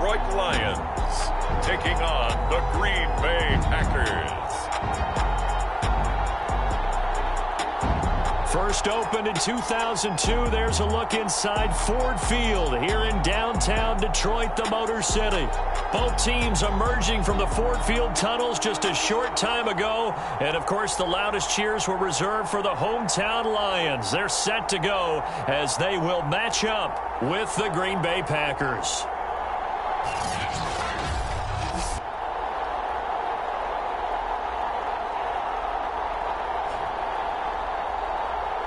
Detroit Lions taking on the Green Bay Packers. First opened in 2002, there's a look inside Ford Field here in downtown Detroit, the Motor City. Both teams emerging from the Ford Field tunnels just a short time ago. And, of course, the loudest cheers were reserved for the hometown Lions. They're set to go as they will match up with the Green Bay Packers.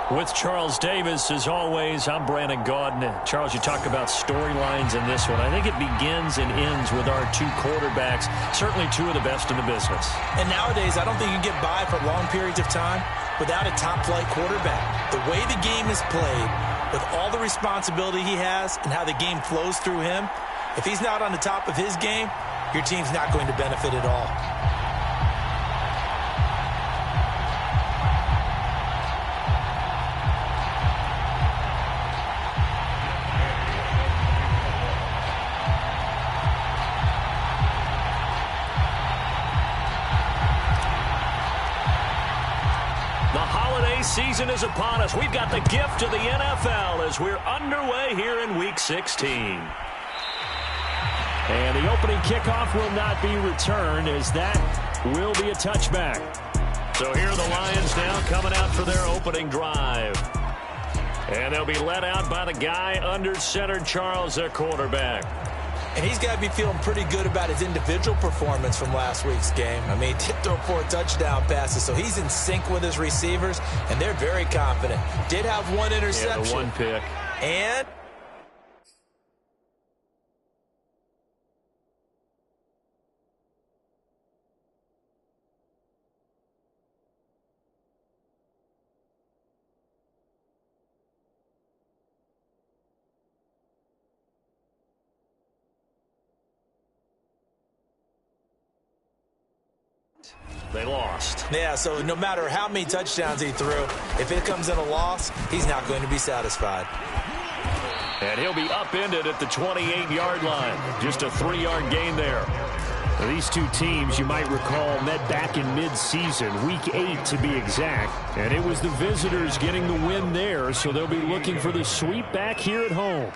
With Charles Davis, as always, I'm Brandon Gaudin. Charles, you talk about storylines in this one. I think it begins and ends with our two quarterbacks, certainly two of the best in the business. And nowadays, I don't think you can get by for long periods of time without a top-flight quarterback. The way the game is played, with all the responsibility he has and how the game flows through him, if he's not on the top of his game, your team's not going to benefit at all. Season is upon us. We've got the gift of the NFL as we're underway here in Week 16. And the opening kickoff will not be returned as that will be a touchback. So here are the Lions now coming out for their opening drive. And they'll be led out by the guy under center, Charles, their quarterback. And he's got to be feeling pretty good about his individual performance from last week's game. I mean, he did throw 4 touchdown passes, so he's in sync with his receivers, and they're very confident. Did have one interception. Yeah, the one pick. And they lost. Yeah, so no matter how many touchdowns he threw, if it comes in a loss, he's not going to be satisfied. And he'll be upended at the 28-yard line. Just a 3-yard gain there. Now, these two teams, you might recall, met back in mid-season, Week 8 to be exact. And it was the visitors getting the win there, so they'll be looking for the sweep back here at home.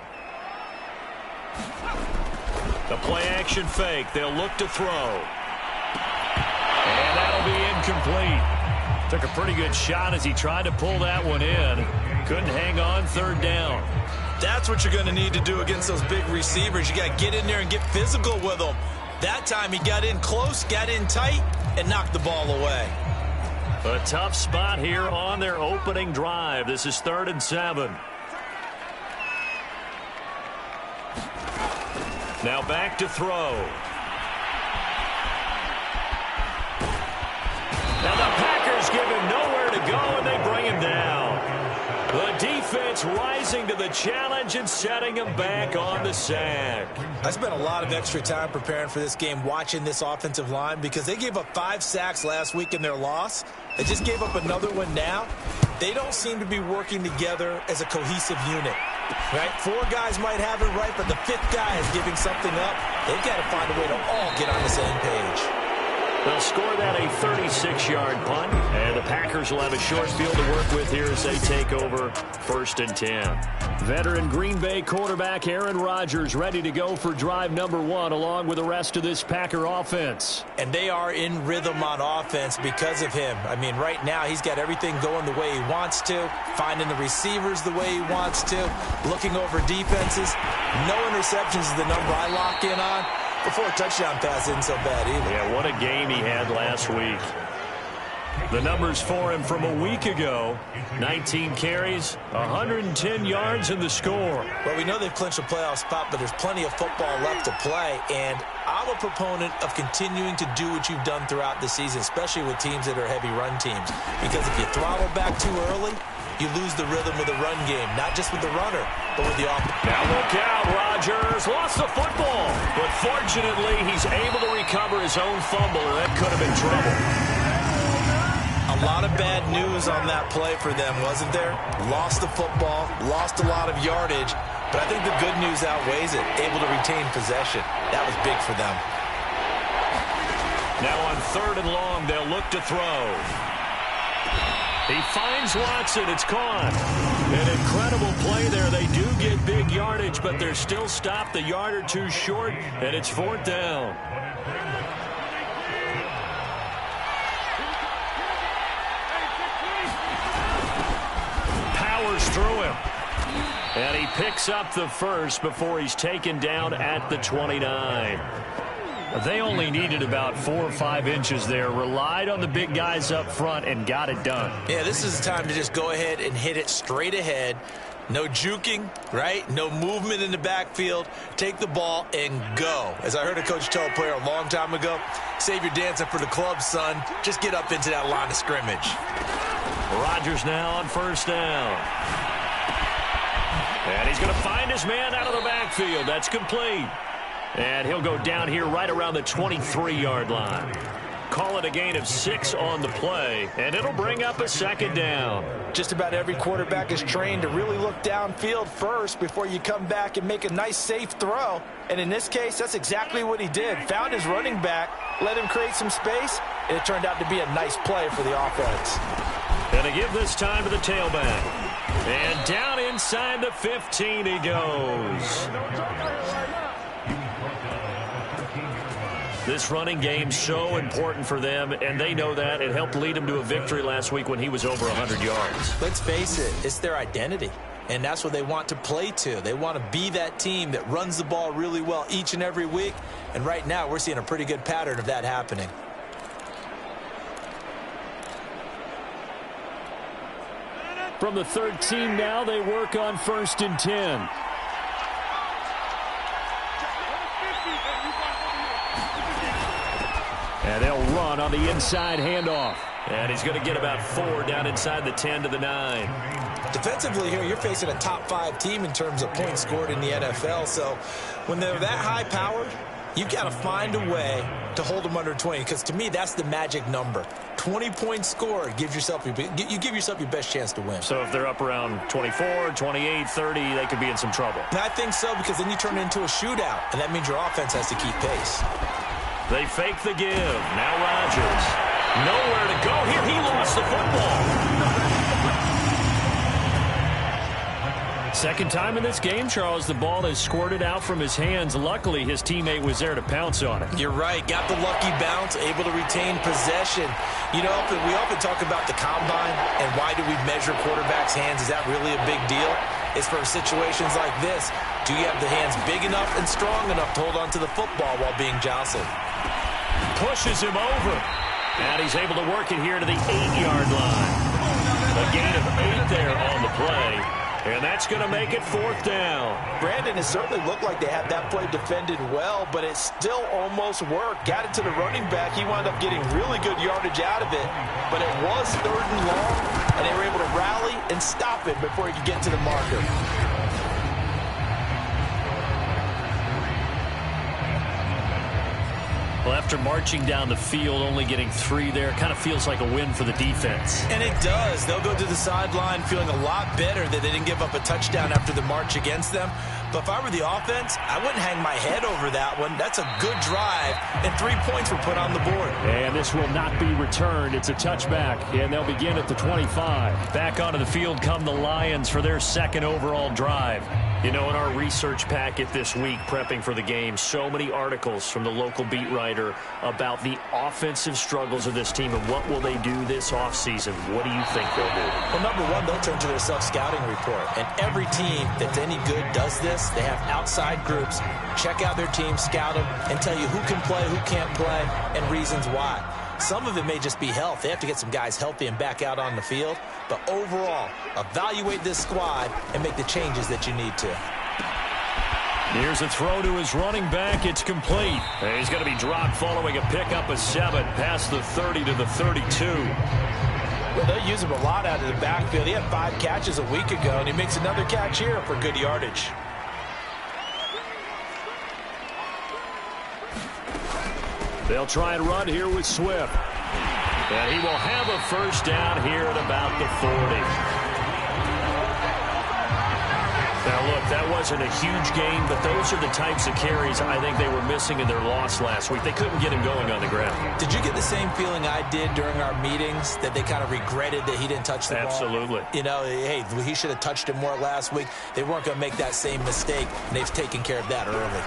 The play-action fake. They'll look to throw. And that'll be incomplete. Took a pretty good shot as he tried to pull that one in. Couldn't hang on, third down. That's what you're going to need to do against those big receivers. You got to get in there and get physical with them. That time he got in close, got in tight, and knocked the ball away. A tough spot here on their opening drive. This is 3rd and 7. Now back to throw. Now the Packers give him nowhere to go, and they bring him down. The defense rising to the challenge and setting him back on the sack. I spent a lot of extra time preparing for this game, watching this offensive line, because they gave up 5 sacks last week in their loss. They just gave up another one now. They don't seem to be working together as a cohesive unit. Right? 4 guys might have it right, but the 5th guy is giving something up. They've got to find a way to all get on the same page. They'll score that a 36-yard punt, and the Packers will have a short field to work with here as they take over 1st and 10. Veteran Green Bay quarterback Aaron Rodgers ready to go for drive number 1 along with the rest of this Packer offense. And they are in rhythm on offense because of him. I mean, right now he's got everything going the way he wants to, finding the receivers the way he wants to, looking over defenses. No interceptions is the number I lock in on. Before a touchdown pass isn't so bad either. Yeah, what a game he had last week. The numbers for him from a week ago: 19 carries, 110 yards in the score. Well, we know they've clinched a playoff spot, but there's plenty of football left to play, and I'm a proponent of continuing to do what you've done throughout the season, especially with teams that are heavy run teams, because if you throttle back too early, you lose the rhythm of the run game, not just with the runner, but with the offense. Now look out, Rodgers lost the football, but fortunately he's able to recover his own fumble, and that could have been trouble. A lot of bad news on that play for them, wasn't there? Lost the football, lost a lot of yardage, but I think the good news outweighs it, able to retain possession. That was big for them. Now on 3rd and long, they'll look to throw. He finds Watson. It's caught. An incredible play there. They do get big yardage, but they're still stopped the yard or two short, and it's 4th down. Powers through him. And he picks up the first before he's taken down at the 29. They only needed about 4 or 5 inches there, relied on the big guys up front, and got it done. Yeah, this is the time to just go ahead and hit it straight ahead. No juking, right? No movement in the backfield. Take the ball and go. As I heard a coach tell a player a long time ago, save your dancing for the club, son. Just get up into that line of scrimmage. Rodgers now on 1st down. And he's going to find his man out of the backfield. That's complete. And he'll go down here right around the 23-yard line. Call it a gain of 6 on the play, and it'll bring up a 2nd down. Just about every quarterback is trained to really look downfield first before you come back and make a nice, safe throw. And in this case, that's exactly what he did. Found his running back, let him create some space, and it turned out to be a nice play for the offense. And to give this time to the tailback. And down inside the 15 he goes. This running game's so important for them, and they know that. It helped lead them to a victory last week when he was over 100 yards. Let's face it, it's their identity, and that's what they want to play to. They want to be that team that runs the ball really well each and every week, and right now we're seeing a pretty good pattern of that happening. From the 13 now, they work on 1st and 10. And they'll run on the inside handoff. And he's going to get about 4 down inside the 10 to the 9. Defensively here, you're facing a top 5 team in terms of points scored in the NFL. So when they're that high powered, you've got to find a way to hold them under 20. Because to me, that's the magic number. 20 points scored gives yourself you give yourself your best chance to win. So if they're up around 24, 28, 30, they could be in some trouble. I think so, because then you turn it into a shootout, and that means your offense has to keep pace. They fake the give. Now Rodgers. Nowhere to go here. He lost the football. Second time in this game, Charles, the ball has squirted out from his hands. Luckily, his teammate was there to pounce on it. You're right. Got the lucky bounce, able to retain possession. You know, we often talk about the combine and why do we measure quarterbacks' hands. Is that really a big deal? It's for situations like this. Do you have the hands big enough and strong enough to hold on to the football while being jostled? Pushes him over. And he's able to work it here to the 8-yard line. A gain of 8 there on the play. And that's going to make it 4th down. Brandon, it certainly looked like they had that play defended well, but it still almost worked. Got it to the running back. He wound up getting really good yardage out of it. But it was 3rd and long, and they were able to rally and stop it before he could get to the marker. Well, after marching down the field, only getting 3 there, kind of feels like a win for the defense. And it does. They'll go to the sideline feeling a lot better that they didn't give up a touchdown after the march against them. But if I were the offense, I wouldn't hang my head over that one. That's a good drive, and 3 points were put on the board. And this will not be returned. It's a touchback, and they'll begin at the 25. Back onto the field come the Lions for their 2nd overall drive. You know, in our research packet this week, prepping for the game, so many articles from the local beat writer about the offensive struggles of this team and what will they do this offseason. What do you think they'll do? Well, number one, they'll turn to their self-scouting report. And every team that's any good does this. They have outside groups, check out their team, scout them, and tell you who can play, who can't play, and reasons why. Some of it may just be health. They have to get some guys healthy and back out on the field. But overall, evaluate this squad and make the changes that you need to. Here's a throw to his running back. It's complete. And he's going to be dropped following a pickup of 7 past the 30 to the 32. Well, they'll use him a lot out of the backfield. He had 5 catches a week ago, and he makes another catch here for good yardage. They'll try and run here with Swift. And he will have a 1st down here at about the 40. Now, look, that wasn't a huge game, but those are the types of carries I think they were missing in their loss last week. They couldn't get him going on the ground. Did you get the same feeling I did during our meetings, that they kind of regretted that he didn't touch the ball? Absolutely. You know, hey, he should have touched it more last week. They weren't going to make that same mistake, and they've taken care of that early.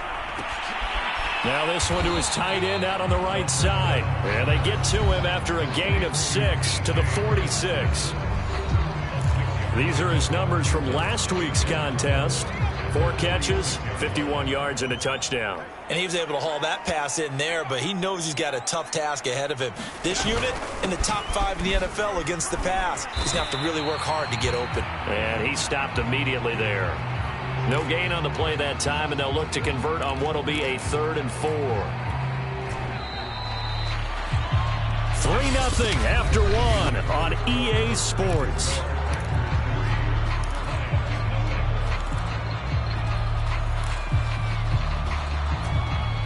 Now this one to his tight end out on the right side. And they get to him after a gain of 6 to the 46. These are his numbers from last week's contest. 4 catches, 51 yards, and a touchdown. And he was able to haul that pass in there, but he knows he's got a tough task ahead of him. This unit in the top 5 in the NFL against the pass. He's going to have to really work hard to get open. And he stopped immediately there. No gain on the play that time, and they'll look to convert on what will be a 3rd and 4. 3-0 after 1 on EA Sports.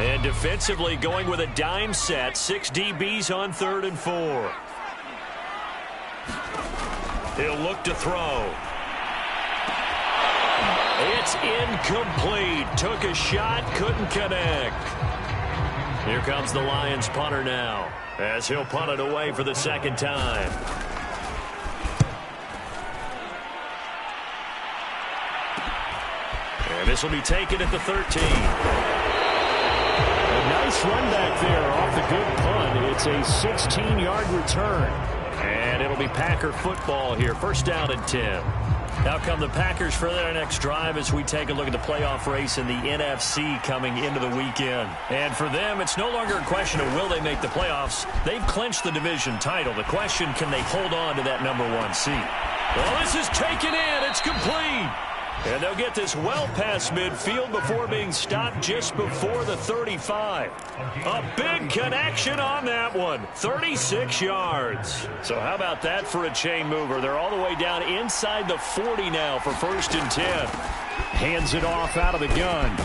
And defensively going with a dime set. 6 DBs on 3rd and 4. He'll look to throw. It's incomplete. Took a shot, couldn't connect. Here comes the Lions punter now, as he'll punt it away for the 2nd time. And this will be taken at the 13. A nice run back there off the good punt. It's a 16-yard return. And it'll be Packer football here. 1st down and 10. Now come the Packers for their next drive as we take a look at the playoff race in the NFC coming into the weekend. And for them, it's no longer a question of will they make the playoffs. They've clinched the division title. The question, can they hold on to that #1 seed? Well, this is taken in. It's complete. And they'll get this well past midfield before being stopped just before the 35. A big connection on that one. 36 yards. So how about that for a chain mover? They're all the way down inside the 40 now for 1st and 10. Hands it off out of the gun.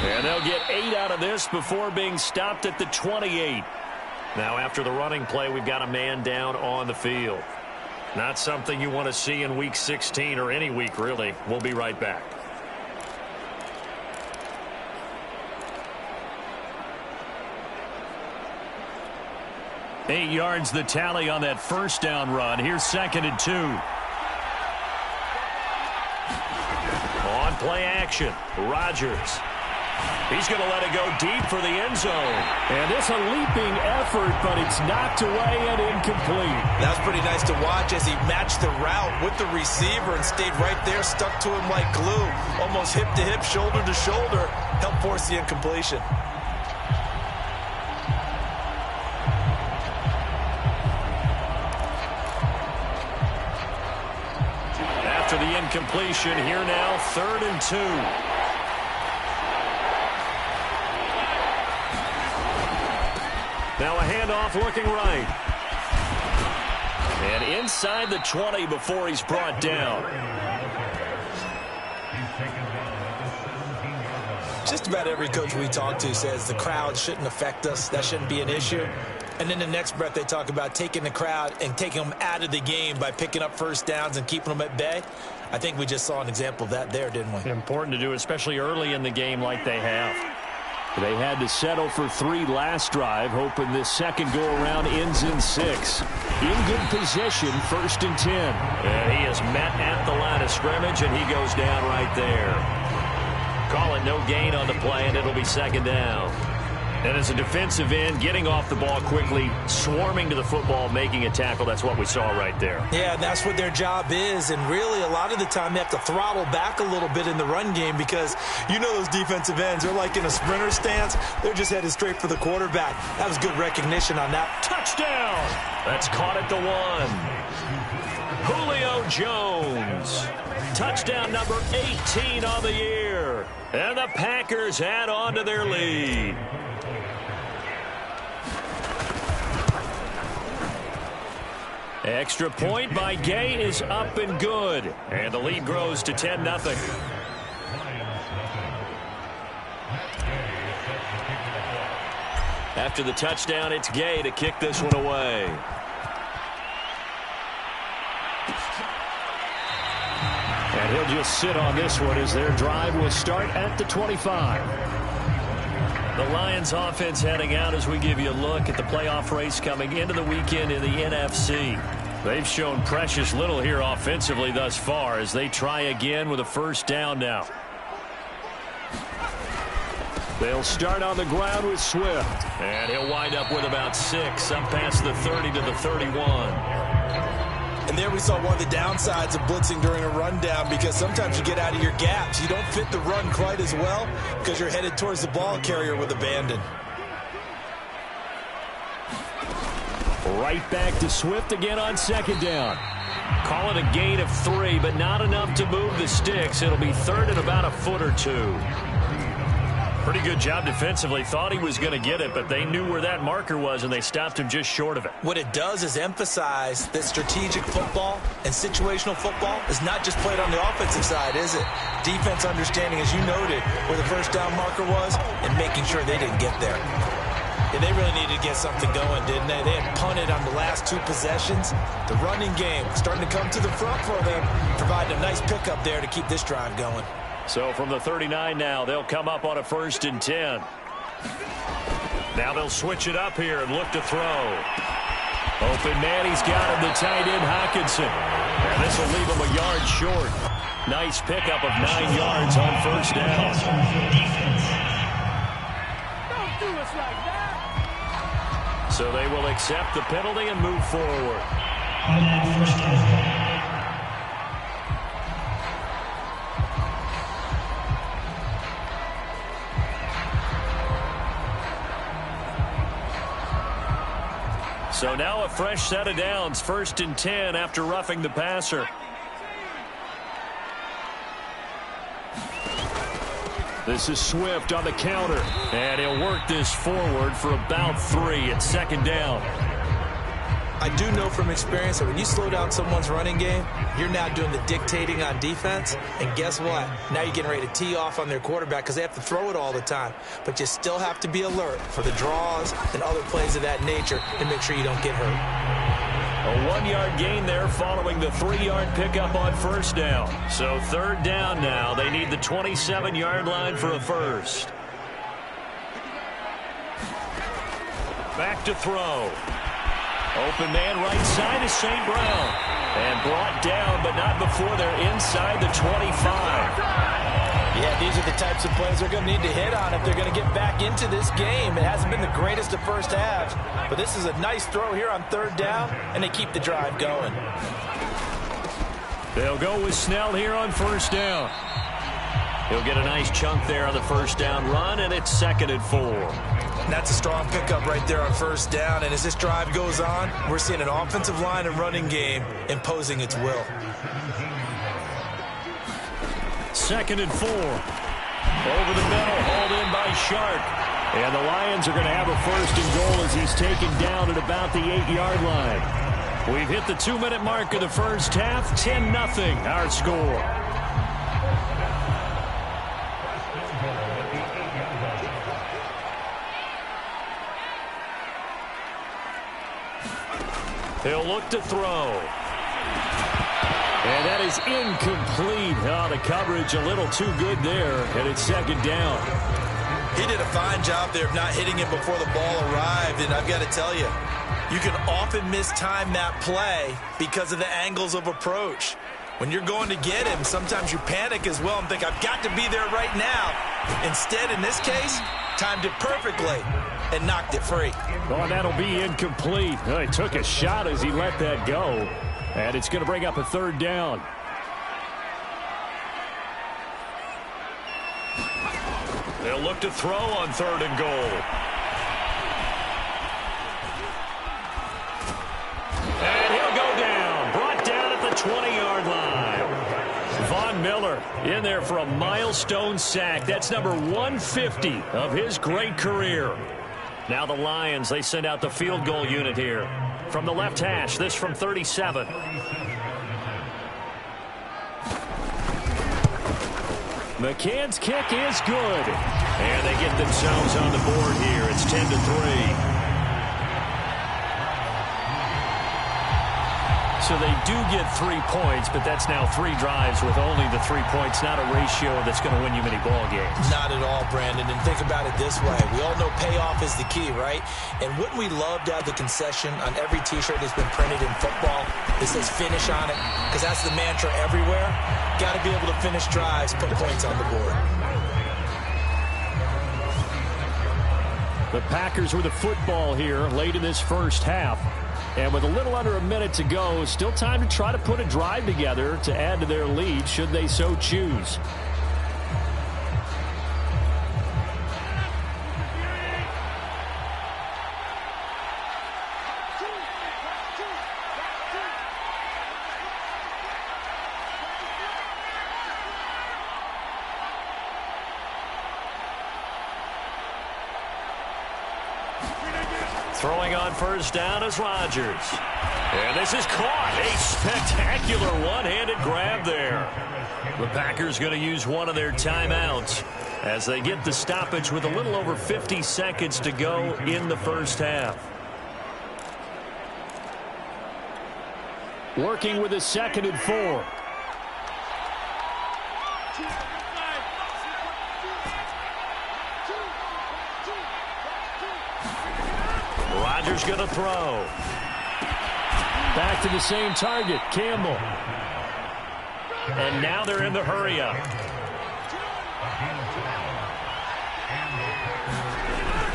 And they'll get 8 out of this before being stopped at the 28. Now after the running play, we've got a man down on the field. Not something you want to see in Week 16 or any week, really. We'll be right back. Eight yards the tally on that 1st down run. Here's 2nd and 2. On play action, Rodgers. He's going to let it go deep for the end zone. And it's a leaping effort, but it's knocked away and incomplete. That was pretty nice to watch as he matched the route with the receiver and stayed right there, stuck to him like glue, almost hip to hip, shoulder to shoulder, helped force the incompletion. After the incompletion, here now, 3rd and 2. Now a handoff looking right. And inside the 20 before he's brought down. Just about every coach we talk to says the crowd shouldn't affect us. That shouldn't be an issue. And then the next breath they talk about taking the crowd and taking them out of the game by picking up 1st downs and keeping them at bay. I think we just saw an example of that there, didn't we? Important to do, especially early in the game like they have. They had to settle for 3 last drive, hoping this second go-around ends in 6. In good position, 1st and 10. And he is met at the line of scrimmage, and he goes down right there. Call it no gain on the play, and it'll be 2nd down. And as a defensive end, getting off the ball quickly, swarming to the football, making a tackle, that's what we saw right there. Yeah, and that's what their job is. And really, a lot of the time, they have to throttle back a little bit in the run game because you know those defensive ends, they're like in a sprinter stance. They're just headed straight for the quarterback. That was good recognition on that. Touchdown! That's caught at the 1. Julio Jones. Touchdown number 18 on the year. And the Packers add on to their lead. Extra point by Gay is up and good. And the lead grows to 10-0. After the touchdown, it's Gay to kick this one away. And he'll just sit on this one as their drive will start at the 25. The Lions offense heading out as we give you a look at the playoff race coming into the weekend in the NFC. They've shown precious little here offensively thus far as they try again with a first down now. They'll start on the ground with Swift. And he'll wind up with about 6, up past the 30 to the 31. And there we saw one of the downsides of blitzing during a rundown, because sometimes you get out of your gaps. You don't fit the run quite as well because you're headed towards the ball carrier with abandon. Right back to Swift again on second down. Call it a gain of 3, but not enough to move the sticks. It'll be third and about a foot or 2. Pretty good job defensively. Thought he was going to get it, but they knew where that marker was, and they stopped him just short of it. What it does is emphasize that strategic football and situational football is not just played on the offensive side, is it? Defense understanding, as you noted, where the first down marker was and making sure they didn't get there. Yeah, they really needed to get something going, didn't they? They had punted on the last 2 possessions. The running game starting to come to the front for them, providing a nice pickup there to keep this drive going. So from the 39 now, they'll come up on a 1st and 10. Now they'll switch it up here and look to throw. Open man, he's got him, the tight end Hockenson. And this will leave him a yard short. Nice pickup of 9 yards on first down. Don't do us like that. So they will accept the penalty and move forward. So now a fresh set of downs, 1st and 10 after roughing the passer. This is Swift on the counter, and he'll work this forward for about 3 at second down. I do know from experience that when you slow down someone's running game, you're now doing the dictating on defense. And guess what? Now you're getting ready to tee off on their quarterback because they have to throw it all the time. But you still have to be alert for the draws and other plays of that nature and make sure you don't get hurt. A 1-yard gain there following the 3-yard pickup on first down. So third down now. They need the 27-yard line for a first. Back to throw. Open man right side is St. Brown. And brought down, but not before they're inside the 25. Yeah, these are the types of plays they're going to need to hit on if they're going to get back into this game. It hasn't been the greatest of first halves, but this is a nice throw here on third down, and they keep the drive going. They'll go with Snell here on first down. He'll get a nice chunk there on the first down run, and it's 2nd and 4. And that's a strong pickup right there on first down. And as this drive goes on, we're seeing an offensive line and running game imposing its will. 2nd and 4. Over the middle, hauled in by Shark. And the Lions are going to have a 1st and goal as he's taken down at about the 8-yard line. We've hit the 2-minute mark of the first half. 10-0 our score. He'll look to throw. And that is incomplete. Oh, the coverage a little too good there, and it's 2nd down. He did a fine job there of not hitting it before the ball arrived, and I've got to tell you, you can often mistime that play because of the angles of approach. When you're going to get him, sometimes you panic as well and think, I've got to be there right now. Instead, in this case, timed it perfectly and knocked it free. Oh, that'll be incomplete. He took a shot as he let that go. And it's going to bring up a 3rd down. They'll look to throw on 3rd and goal. And he'll go down. Brought down at the 20-yard line. Von Miller in there for a milestone sack. That's number 150 of his great career. Now the Lions, they send out the field goal unit here. From the left hash, this from 37. McCann's kick is good. And they get themselves on the board here. It's 10-3. So they do get 3 points, but that's now 3 drives with only the 3 points. Not a ratio that's going to win you many ball games. Not at all, Brandon. And think about it this way. We all know payoff is the key, right? And wouldn't we love to have the concession on every T-shirt that's been printed in football that says finish on it? Because that's the mantra everywhere. Got to be able to finish drives, put points on the board. The Packers with the football here late in this first half. And with a little under a minute to go, still time to try to put a drive together to add to their lead should they so choose. Throwing on first down is Rodgers. And this is caught. A spectacular one-handed grab there. The Packers going to use one of their timeouts as they get the stoppage with a little over 50 seconds to go in the first half. Working with a 2nd and 4. Rodgers going to throw. Back to the same target, Campbell. And now they're in the hurry-up.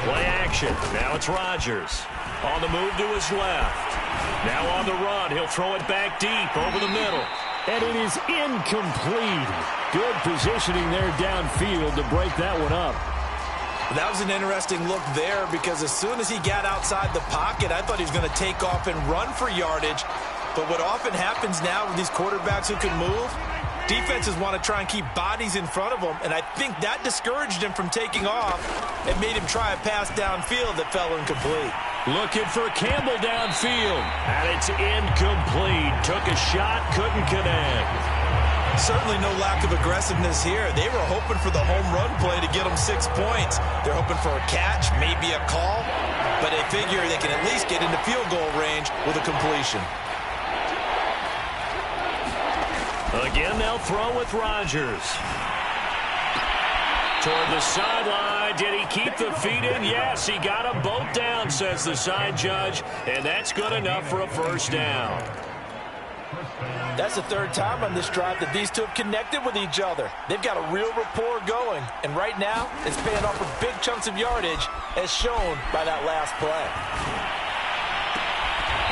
Play action. Now it's Rodgers. On the move to his left. Now on the run. He'll throw it back deep over the middle. And it is incomplete. Good positioning there downfield to break that one up. That was an interesting look there because as soon as he got outside the pocket, I thought he was going to take off and run for yardage. But what often happens now with these quarterbacks who can move, defenses want to try and keep bodies in front of them, and I think that discouraged him from taking off and made him try a pass downfield that fell incomplete. Looking for Campbell downfield, and it's incomplete. Took a shot, couldn't connect. Certainly no lack of aggressiveness here. They were hoping for the home run play to get them 6 points. They're hoping for a catch, maybe a call, but they figure they can at least get into field goal range with a completion. Again, they'll throw with Rodgers. Toward the sideline. Did he keep the feet in? Yes, he got them both down, says the side judge, and that's good enough for a first down. That's the 3rd time on this drive that these two have connected with each other. They've got a real rapport going, and right now it's paying off with big chunks of yardage as shown by that last play.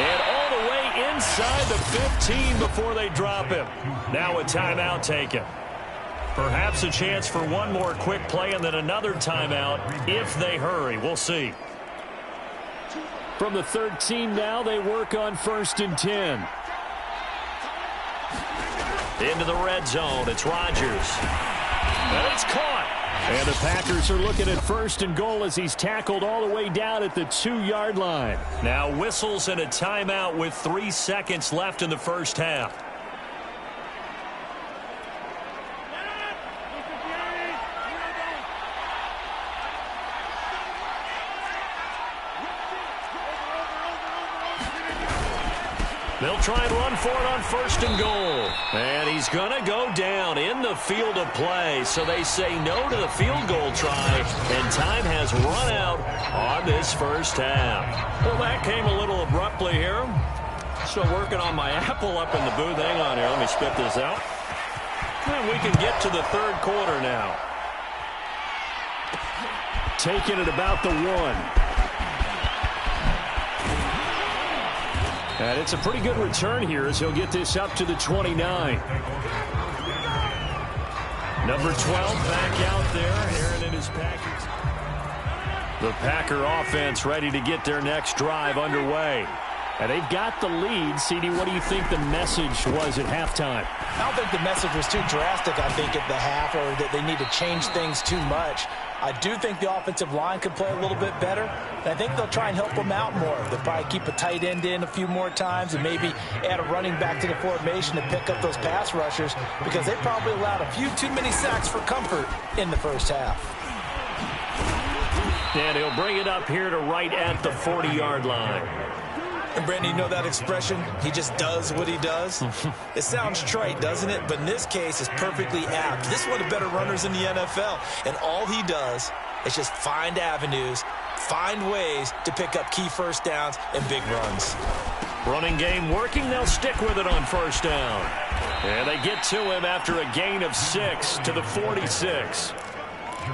And all the way inside the 15 before they drop him. Now a timeout taken. Perhaps a chance for one more quick play and then another timeout if they hurry. We'll see. From the 13 now, they work on 1st and 10. Into the red zone. It's Rodgers. And it's caught. And the Packers are looking at 1st and goal as he's tackled all the way down at the 2-yard line. Now whistles and a timeout with 3 seconds left in the first half. They'll try and run for it on 1st and goal. And he's going to go down in the field of play. So they say no to the field goal try. And time has run out on this first half. Well, that came a little abruptly here. Still working on my apple up in the booth. Hang on here. Let me spit this out. And we can get to the 3rd quarter now. Taking it about the 1. And it's a pretty good return here as he'll get this up to the 29. Number 12 back out there. Aaron and his Packers. The Packer offense ready to get their next drive underway. And they've got the lead. CD, what do you think the message was at halftime? I don't think the message was too drastic, I think, at the half, or that they need to change things too much. I do think the offensive line could play a little bit better, and I think they'll try and help them out more. They'll probably keep a tight end in a few more times and maybe add a running back to the formation to pick up those pass rushers because they probably allowed a few too many sacks for comfort in the first half. And he'll bring it up here to right at the 40-yard line. And Brandon, you know that expression? He just does what he does. It sounds trite, doesn't it? But in this case, it's perfectly apt. This is one of the better runners in the NFL. And all he does is just find avenues, find ways to pick up key first downs and big runs. Running game working. They'll stick with it on first down. And they get to him after a gain of 6 to the 46.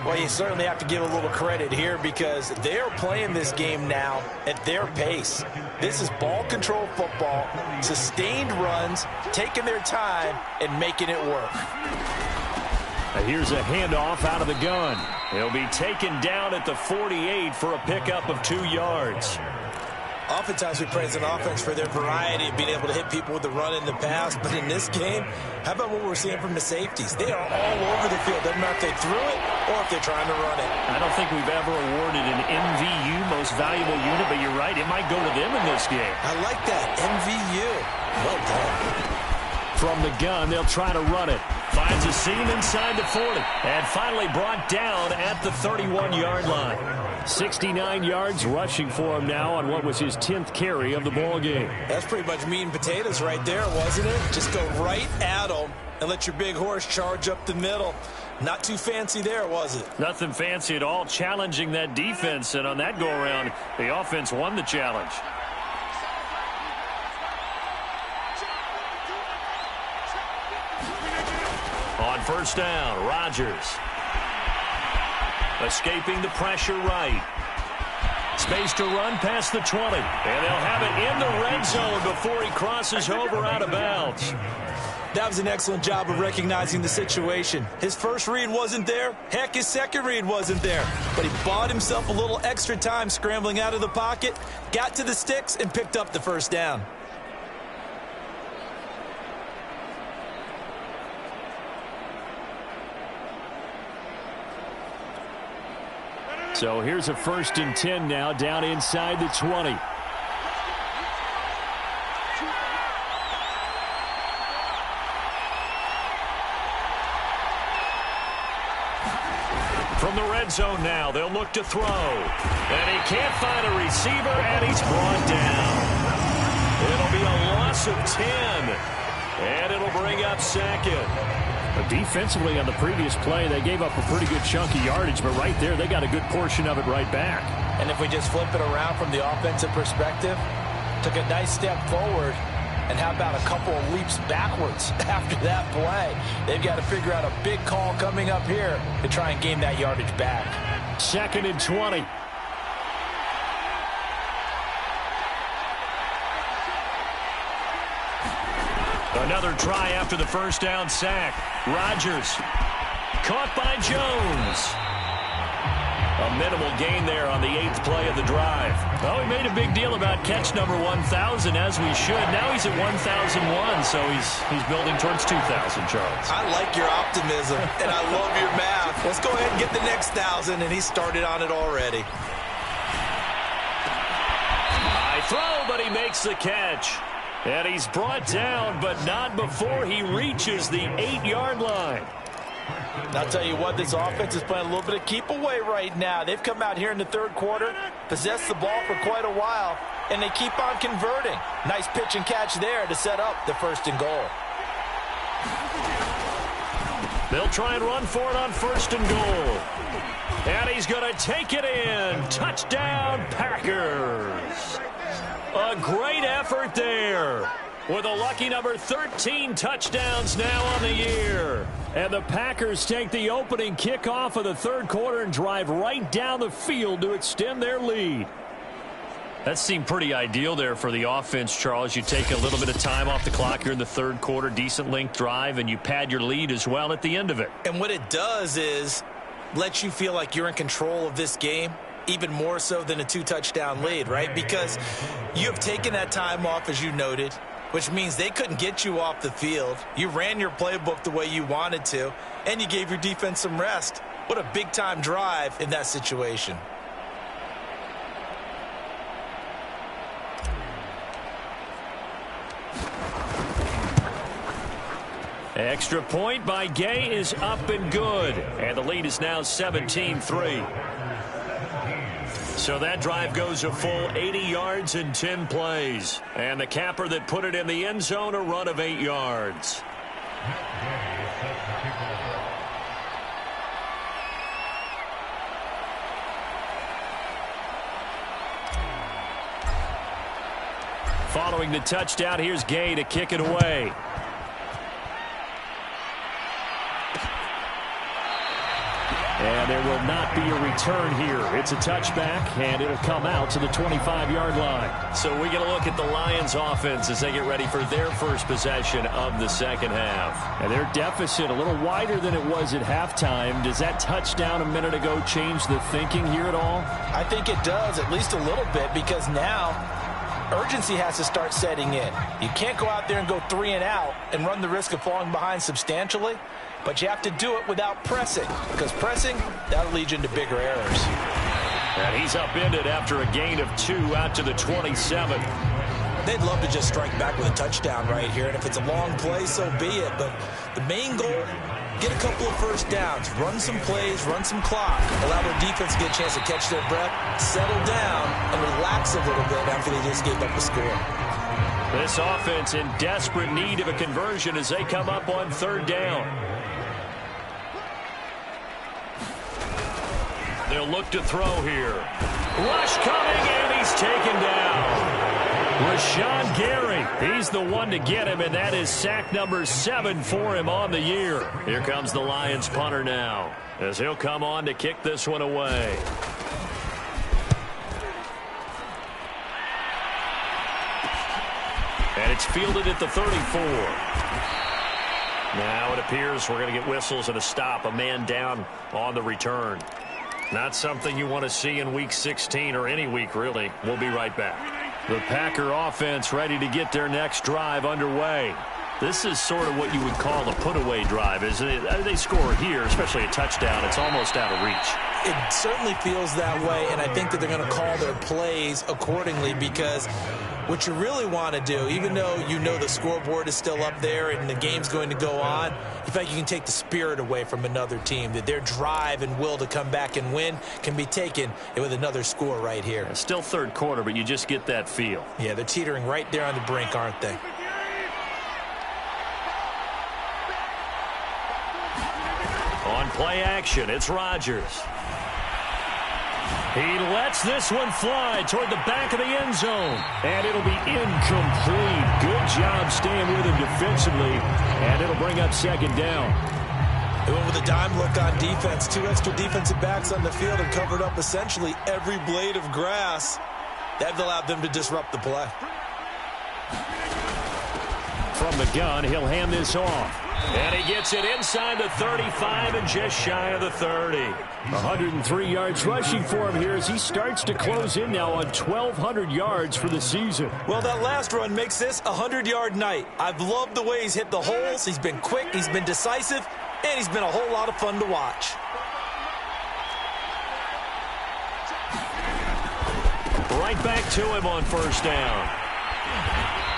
Well, you certainly have to give a little credit here because they're playing this game now at their pace. This is ball control football, sustained runs, taking their time, and making it work. Here's a handoff out of the gun. He'll be taken down at the 48 for a pickup of 2 yards. Oftentimes we praise an offense for their variety of being able to hit people with the run in the pass. But in this game, how about what we're seeing from the safeties? They are all over the field. Doesn't matter if they threw it or if they're trying to run it. I don't think we've ever awarded an MVU, most valuable unit, but you're right. It might go to them in this game. I like that. MVU. Well done. From the gun, they'll try to run it. Finds a seam inside the 40. And finally brought down at the 31-yard line. 69 yards rushing for him now on what was his 10th carry of the ball game. That's pretty much meat and potatoes right there, wasn't it? Just go right at them and let your big horse charge up the middle. Not too fancy there, was it? Nothing fancy at all, challenging that defense. And on that go-around, the offense won the challenge. On first down, Rodgers. Escaping the pressure right. Space to run past the 20. And they'll have it in the red zone before he crosses over out of bounds. That was an excellent job of recognizing the situation. His first read wasn't there. Heck, his second read wasn't there. But he bought himself a little extra time scrambling out of the pocket, got to the sticks, and picked up the first down. So here's a 1st and 10 now down inside the 20. From the red zone now, they'll look to throw. And he can't find a receiver, and he's brought down. It'll be a loss of 10. And it'll bring up 2nd. But defensively on the previous play, they gave up a pretty good chunk of yardage, but right there, they got a good portion of it right back. And if we just flip it around from the offensive perspective, took a nice step forward, and how about a couple of leaps backwards after that play? They've got to figure out a big call coming up here to try and gain that yardage back. 2nd and 20. Another try after the first down sack. Rodgers caught by Jones. A minimal gain there on the 8th play of the drive. Oh, he made a big deal about catch number 1,000, as we should. Now he's at 1,001, so he's building towards 2,000, Charles. I like your optimism, and I love your math. Let's go ahead and get the next 1,000, and he started on it already. High throw, but he makes the catch. And he's brought down, but not before he reaches the 8-yard line. And I'll tell you what, this offense is playing a little bit of keep away right now. They've come out here in the third quarter, possessed the ball for quite a while, and they keep on converting. Nice pitch and catch there to set up the 1st and goal. They'll try and run for it on 1st and goal. And he's going to take it in. Touchdown, Packers. A great effort there with a lucky number 13 touchdowns now on the year. And the Packers take the opening kickoff of the third quarter and drive right down the field to extend their lead. That seemed pretty ideal there for the offense, Charles. You take a little bit of time off the clock here in the third quarter, decent length drive, and you pad your lead as well at the end of it. And what it does is let you feel like you're in control of this game, even more so than a 2-touchdown lead, right? Because you have taken that time off, as you noted, which means they couldn't get you off the field. You ran your playbook the way you wanted to, and you gave your defense some rest. What a big-time drive in that situation. Extra point by Gay is up and good. And the lead is now 17-3. So that drive goes a full 80 yards in 10 plays. And the capper that put it in the end zone, a run of 8 yards. Following the touchdown, here's Gay to kick it away. And there will not be a return here. It's a touchback, and it'll come out to the 25-yard line. So we get a look at the Lions offense as they get ready for their first possession of the second half. And their deficit a little wider than it was at halftime. Does that touchdown a minute ago change the thinking here at all? I think it does, at least a little bit, because now urgency has to start setting in. You can't go out there and go 3 and out and run the risk of falling behind substantially, but you have to do it without pressing, because pressing, that'll lead you into bigger errors. And he's upended after a gain of 2 out to the 27. They'd love to just strike back with a touchdown right here, and if it's a long play, so be it. But the main goal, get a couple of first downs, run some plays, run some clock, allow their defense to get a chance to catch their breath, settle down, and relax a little bit after they just gave up a score. This offense in desperate need of a conversion as they come up on 3rd down. They'll look to throw here. Rush coming, and he's taken down. Rashawn Gary, he's the one to get him, and that is sack number 7 for him on the year. Here comes the Lions punter now, as he'll come on to kick this one away. And it's fielded at the 34. Now it appears we're going to get whistles and a stop, a man down on the return. Not something you want to see in Week 16 or any week, really. We'll be right back. The Packer offense ready to get their next drive underway. This is sort of what you would call a put-away drive, isn't it? They score here, especially a touchdown. It's almost out of reach. It certainly feels that way, and I think that they're going to call their plays accordingly, because what you really want to do, even though you know the scoreboard is still up there and the game's going to go on, in fact, you can take the spirit away from another team, that their drive and will to come back and win can be taken with another score right here. It's still 3rd quarter, but you just get that feel. Yeah, they're teetering right there on the brink, aren't they? On play action, it's Rodgers. He lets this one fly toward the back of the end zone. And it'll be incomplete. Good job staying with him defensively. And it'll bring up 2nd down. They went with a dime look on defense. 2 extra defensive backs on the field and covered up essentially every blade of grass. That allowed them to disrupt the play. From the gun, he'll hand this off. And he gets it inside the 35 and just shy of the 30. 103 yards rushing for him here as he starts to close in now on 1,200 yards for the season. Well, that last run makes this a 100-yard night. I've loved the way he's hit the holes. He's been quick, he's been decisive, and he's been a whole lot of fun to watch. Right back to him on 1st down.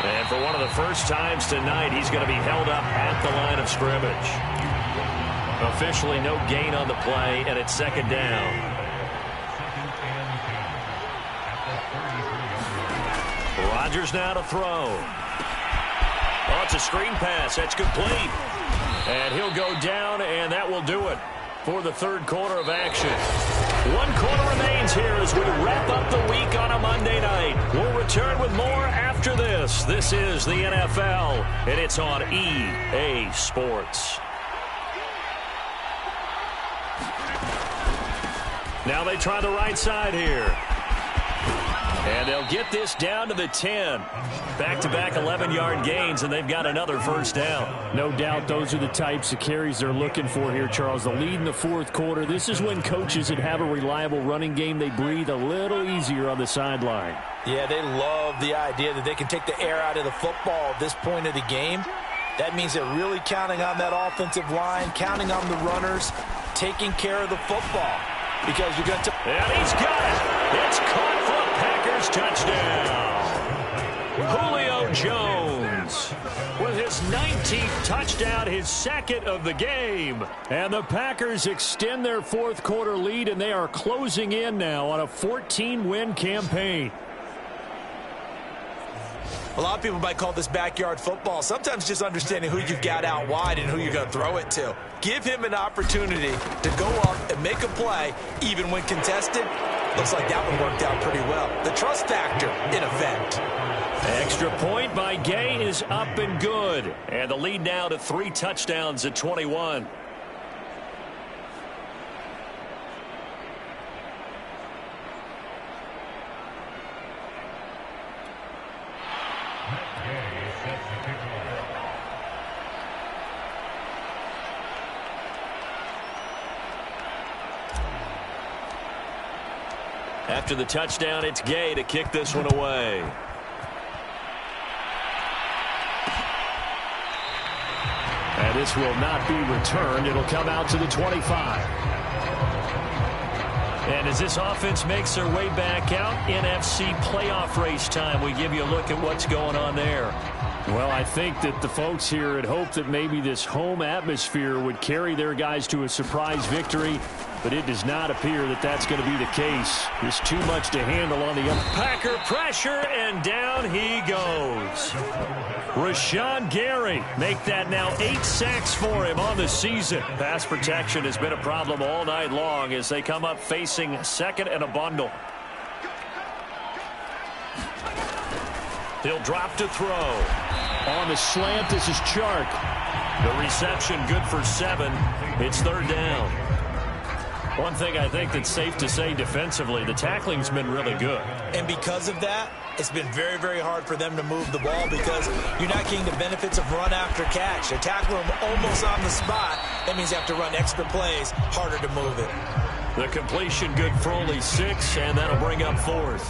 And for one of the first times tonight, he's going to be held up at the line of scrimmage. Officially no gain on the play, and it's 2nd down. Rodgers now to throw. Oh, it's a screen pass. That's complete. And he'll go down, and that will do it for the 3rd quarter of action. 1 quarter remains here as we wrap up the week on a Monday night. We'll return with more after this. This is the NFL, and it's on EA Sports. Now they try the right side here. And they'll get this down to the 10. Back-to-back 11-yard gains, and they've got another 1st down. No doubt those are the types of carries they're looking for here, Charles. The lead in the 4th quarter. This is when coaches that have a reliable running game, they breathe a little easier on the sideline. Yeah, they love the idea that they can take the air out of the football at this point of the game. That means they're really counting on that offensive line, counting on the runners, taking care of the football. Because you're going to... And he's got it. It's caught for a Packers touchdown. Julio Jones. with his 19th touchdown, his second of the game. And the Packers extend their fourth quarter lead, and they are closing in now on a 14-win campaign. A lot of people might call this backyard football. Sometimes just understanding who you've got out wide and who you're going to throw it to. Give him an opportunity to go up and make a play, even when contested. Looks like that one worked out pretty well. The trust factor in effect. Extra point by Gay is up and good. And the lead now to 3 touchdowns at 21. After the touchdown, it's Gay to kick this one away. And this will not be returned. It'll come out to the 25. And as this offense makes their way back out, NFC playoff race time, we give you a look at what's going on there. Well, I think that the folks here had hoped that maybe this home atmosphere would carry their guys to a surprise victory, but it does not appear that that's going to be the case. There's too much to handle on the up. Packer pressure, and down he goes. Rashawn Gary make that now 8 sacks for him on the season. Pass protection has been a problem all night long as they come up facing second and a bundle. He'll drop to throw. On the slant, this is Chark. The reception good for 7. It's third down. One thing I think that's safe to say defensively, the tackling's been really good. And because of that, it's been very, very hard for them to move the ball because you're not getting the benefits of run after catch. They tackle them almost on the spot. That means you have to run extra plays, harder to move it. The completion good for only 6, and that'll bring up 4th.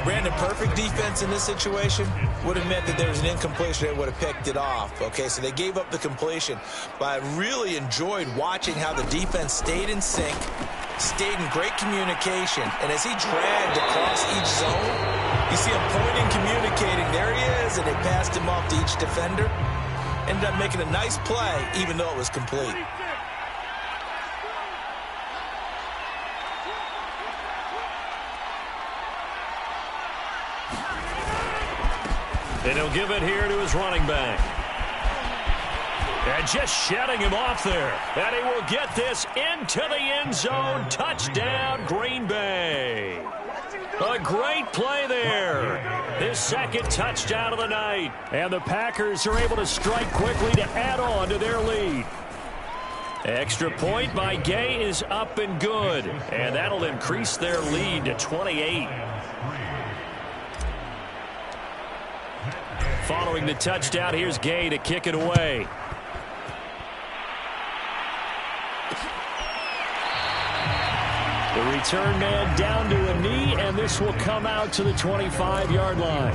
Brandon, perfect defense in this situation would have meant that there was an incompletion. They would have picked it off. Okay, so they gave up the completion. But I really enjoyed watching how the defense stayed in sync, stayed in great communication. And as he dragged across each zone, you see him pointing, communicating. There he is, and they passed him off to each defender. Ended up making a nice play, even though it was complete. And he'll give it here to his running back. And just shutting him off there. And he will get this into the end zone. Touchdown, Green Bay. A great play there. His second touchdown of the night. And the Packers are able to strike quickly to add on to their lead. Extra point by Gay is up and good. And that'll increase their lead to 28. Following the touchdown, here's Gay to kick it away. The return man down to a knee, and this will come out to the 25-yard line.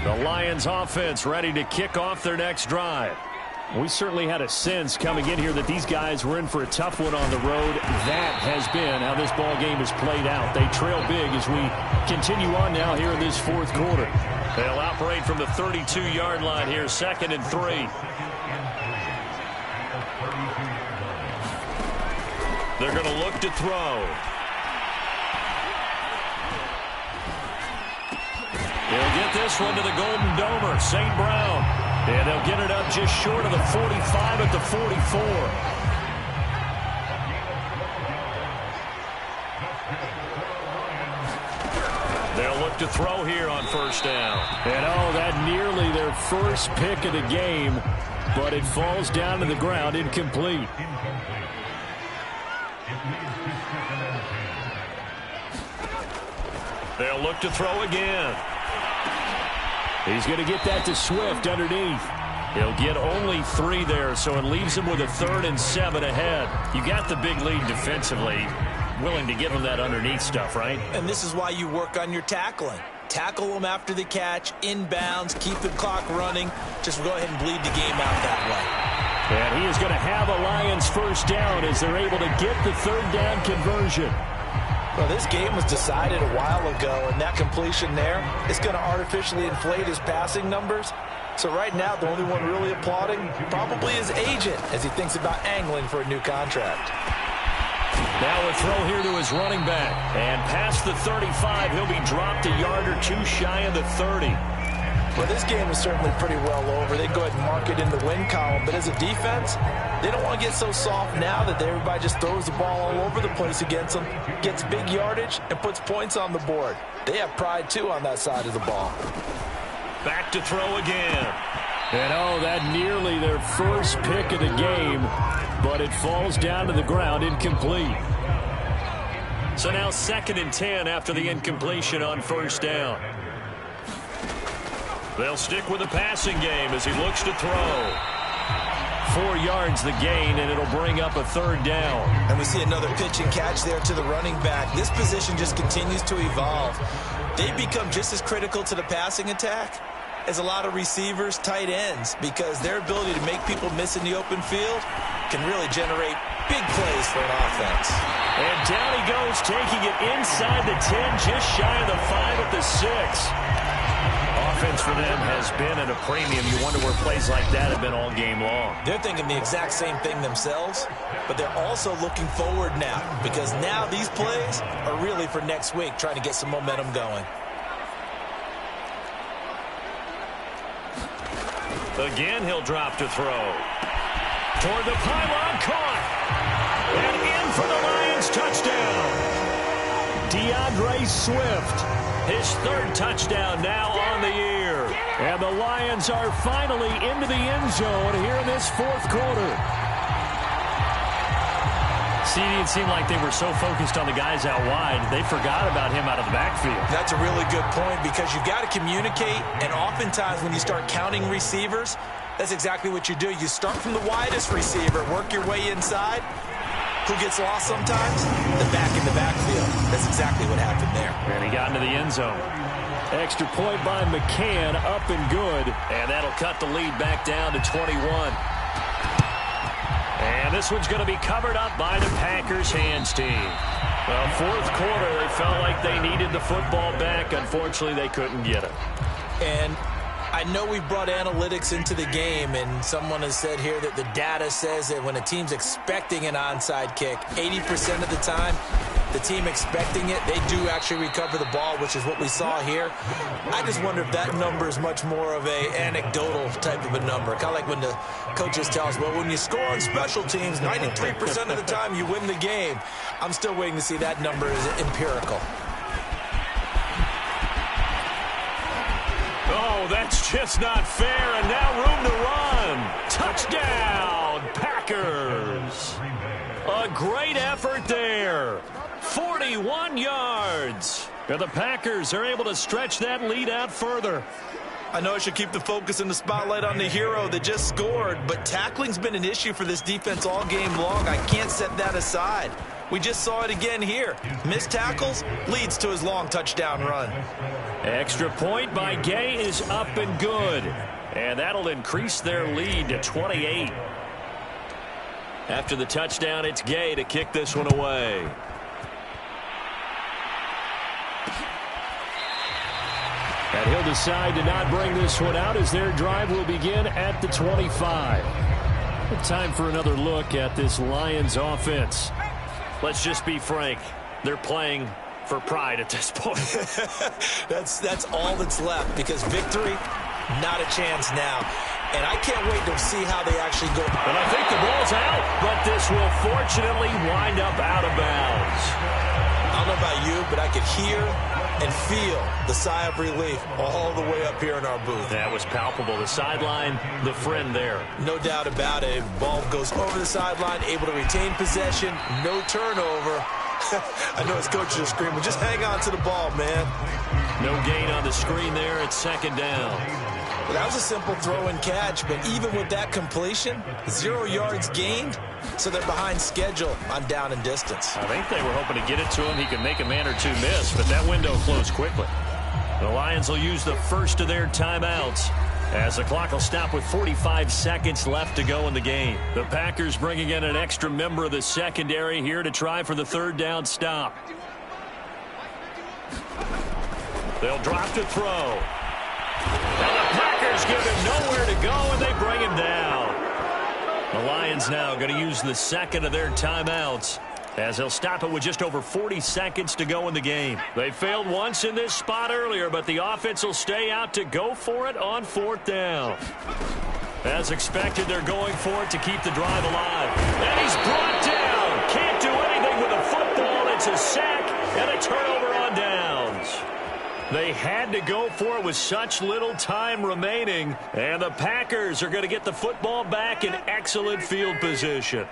The Lions offense ready to kick off their next drive. We certainly had a sense coming in here that these guys were in for a tough one on the road. That has been how this ball game has played out. They trail big as we continue on now here in this fourth quarter. They'll operate from the 32-yard line here, 2nd and 3. They're going to look to throw. He'll get this one to the Golden Domer, St. Brown. And they'll get it up just short of the 45 at the 44. They'll look to throw here on first down. And that nearly their first pick of the game, but it falls down to the ground incomplete. They'll look to throw again. He's going to get that to Swift underneath. He'll get only 3 there, so it leaves him with a 3rd and 7 ahead. You got the big lead defensively. Willing to give him that underneath stuff, right? And this is why you work on your tackling. Tackle them after the catch, inbounds, keep the clock running. Just go ahead and bleed the game out that way. And he is going to have a Lions first down as they're able to get the 3rd down conversion. Well, this game was decided a while ago, and that completion there is going to artificially inflate his passing numbers. So right now, the only one really applauding probably his agent as he thinks about angling for a new contract. Now a throw here to his running back. And past the 35, he'll be dropped a yard or two shy of the 30. Well, this game is certainly pretty well over. They go ahead and mark it in the win column. But as a defense, they don't want to get so soft now that everybody just throws the ball all over the place against them, gets big yardage, and puts points on the board. They have pride, too, on that side of the ball. Back to throw again. And, oh, that nearly their first pick of the game, but it falls down to the ground incomplete. So now 2nd and 10 after the incompletion on first down. They'll stick with the passing game as he looks to throw. 4 yards the gain, and it'll bring up a 3rd down. And we see another pitch and catch there to the running back. This position just continues to evolve. They become just as critical to the passing attack as a lot of receivers, tight ends, because their ability to make people miss in the open field can really generate big plays for an offense. And down he goes, taking it inside the 10, just shy of the 5 at the 6. Offense for them has been at a premium. You wonder where plays like that have been all game long. They're thinking the exact same thing themselves, but they're also looking forward now, because now these plays are really for next week, trying to get some momentum going. Again, he'll drop to throw. Toward the pylon, caught. And in for the Lions touchdown. DeAndre Swift, his 3rd touchdown now on the year. And the Lions are finally into the end zone here in this 4th quarter. See, it seemed like they were so focused on the guys out wide, they forgot about him out of the backfield. That's a really good point, because you've got to communicate, and oftentimes when you start counting receivers, that's exactly what you do. You start from the widest receiver, work your way inside. Who gets lost sometimes? The back in the backfield. That's exactly what happened there. And he got into the end zone. Extra point by McCann, up and good. And that'll cut the lead back down to 21. And this one's going to be covered up by the Packers hands team. Well, 4th quarter, they felt like they needed the football back. Unfortunately, they couldn't get it. And I know we brought analytics into the game, and someone has said here that the data says that when a team's expecting an onside kick, 80% of the time, the team expecting it, they do actually recover the ball, which is what we saw here. I just wonder if that number is much more of a anecdotal type of a number. Kind of like when the coaches tell us, well, when you score on special teams, 93% of the time you win the game. I'm still waiting to see that number is empirical. Oh, that's just not fair, and now room to run. Touchdown, Packers. A great effort there. 41 yards. And the Packers are able to stretch that lead out further. I know I should keep the focus and the spotlight on the hero that just scored, but tackling's been an issue for this defense all game long. I can't set that aside. We just saw it again here. Missed tackles leads to his long touchdown run. Extra point by Gay is up and good. And that'll increase their lead to 28. After the touchdown, it's Gay to kick this one away. And he'll decide to not bring this one out as their drive will begin at the 25. Time for another look at this Lions offense. Let's just be frank. They're playing for pride at this point. That's all that's left, because victory, not a chance now. And I can't wait to see how they actually go. And I think the ball's out, but this will fortunately wind up out of bounds. I don't know about you, but I could hear and feel the sigh of relief all the way up here in our booth. That was palpable. The sideline, the friend there. No doubt about it. Ball goes over the sideline, able to retain possession, no turnover. I know his coaches are screaming, just hang on to the ball, man. No gain on the screen there. It's 2nd down. Well, that was a simple throw and catch, but even with that completion, 0 yards gained, so they're behind schedule on down and distance. I think they were hoping to get it to him. He could make a man or two miss, but that window closed quickly. The Lions will use the first of their timeouts as the clock will stop with 45 seconds left to go in the game. The Packers bringing in an extra member of the secondary here to try for the 3rd down stop. They'll drop to throw. And the Packers give him nowhere to go, and they bring him down. The Lions now going to use the second of their timeouts, as they'll stop it with just over 40 seconds to go in the game. They failed once in this spot earlier, but the offense will stay out to go for it on 4th down. As expected, they're going for it to keep the drive alive. And he's brought down. Can't do anything with a football. It's a sack and a turnover on downs. They had to go for it with such little time remaining, and the Packers are going to get the football back in excellent field position.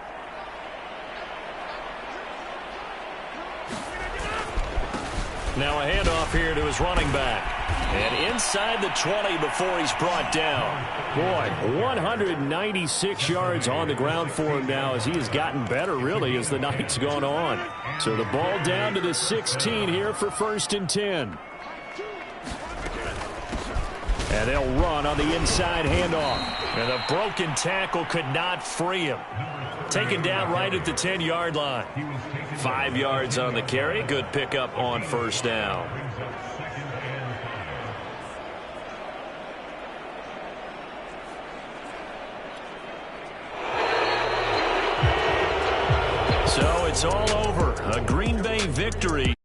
Now a handoff here to his running back. And inside the 20 before he's brought down. Boy, 196 yards on the ground for him now as he has gotten better, really, as the night's gone on. So the ball down to the 16 here for 1st and 10. And they'll run on the inside handoff. And a broken tackle could not free him. Taken down right at the 10-yard line. 5 yards on the carry. Good pickup on 1st down. So it's all over. A Green Bay victory.